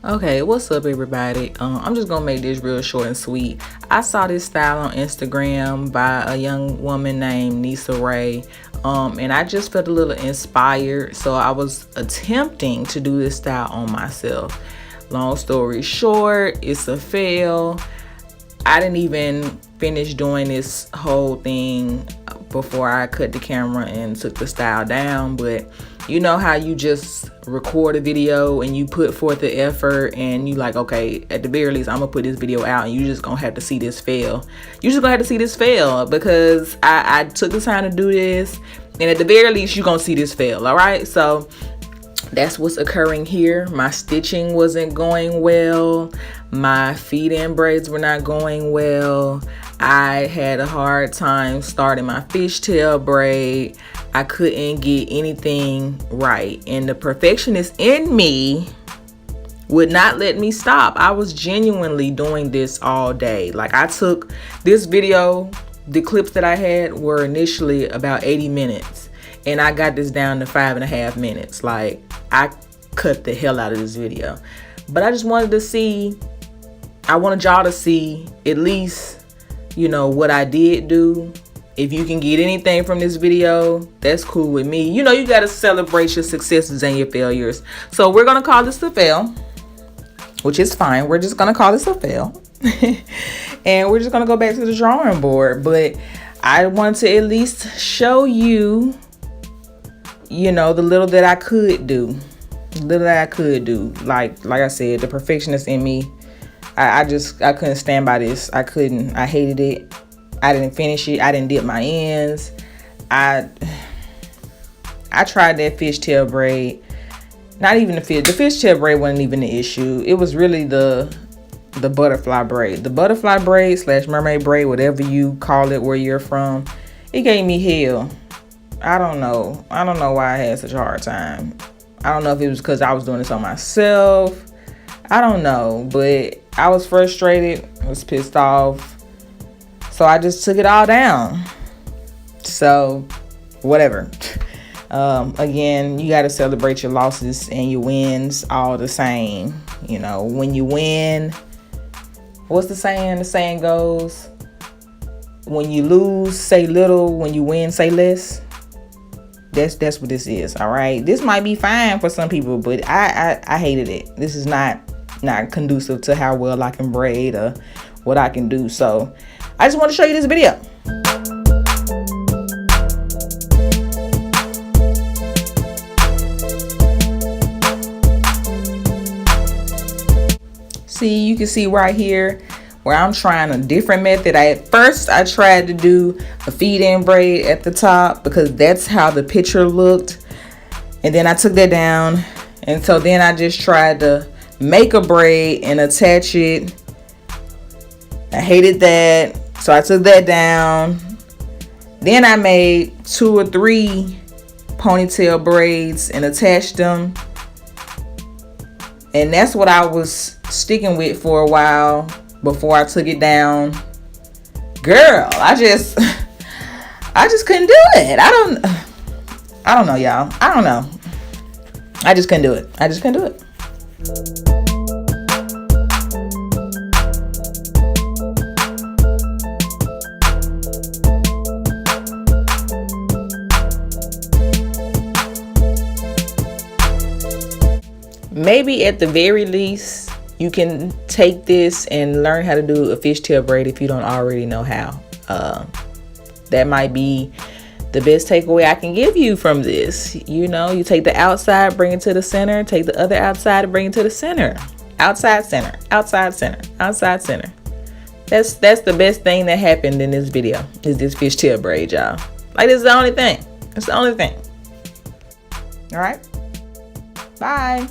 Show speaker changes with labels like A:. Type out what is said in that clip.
A: Okay, what's up everybody? I'm just gonna make this real short and sweet. I saw this style on Instagram by a young woman named Nisa Ray, and I just felt a little inspired, so I was attempting to do this style on myself. Long story short, it's a fail. I didn't even finish doing this whole thing before I cut the camera and took the style down, but you know how you just record a video and you put forth the effort and you like, okay, at the very least I'm gonna put this video out and you just gonna have to see this fail. You just gonna have to see this fail because I took the time to do this, and at the very least you're gonna see this fail. All right, so that's what's occurring here. My stitching wasn't going well. My feed-in braids were not going well. I had a hard time starting my fishtail braid. I couldn't get anything right. And the perfectionist in me would not let me stop. I was genuinely doing this all day. Like, I took this video, the clips that I had were initially about 80 minutes. And I got this down to 5.5 minutes. Like, I cut the hell out of this video. But I just wanted to see, I wanted y'all to see at least, you know, what I did do. If you can get anything from this video, that's cool with me. You know, you got to celebrate your successes and your failures. So we're going to call this a fail, which is fine. We're just going to call this a fail. And we're just going to go back to the drawing board. But I want to at least show you, you know, the little that I could do. Like I said, the perfectionist in me, I couldn't stand by this. I hated it. I didn't finish it. I didn't dip my ends. I tried that fishtail braid. Not even the fishtail braid wasn't even the issue. It was really the butterfly braid. The butterfly braid / mermaid braid, whatever you call it where you're from, it gave me hell. I don't know why I had such a hard time. I don't know if it was because I was doing this on myself. I don't know, but I was frustrated. I was pissed off. So I just took it all down. So whatever. Again, you got to celebrate your losses and your wins all the same. You know, when you win, what's the saying? The saying goes, when you lose, say little. When you win, say less. That's what this is. All right. This might be fine for some people, but I hated it. This is not conducive to how well I can braid or what I can do. So I just want to show you this video. See, you can see right here where I'm trying a different method. At first I tried to do a feed-in braid at the top because that's how the picture looked. And then I took that down. And so then I just tried to make a braid and attach it. I hated that. So I took that down. Then I made 2 or 3 ponytail braids and attached them. And that's what I was sticking with for a while before I took it down. Girl, I just couldn't do it. I don't know, y'all. I don't know. I just couldn't do it. Maybe at the very least, you can take this and learn how to do a fishtail braid if you don't already know how. That might be the best takeaway I can give you from this. You know, you take the outside, bring it to the center, take the other outside, bring it to the center. Outside, center, outside, center, outside, center. That's the best thing that happened in this video, is this fishtail braid, y'all. Like, this is the only thing. It's the only thing. All right. Bye.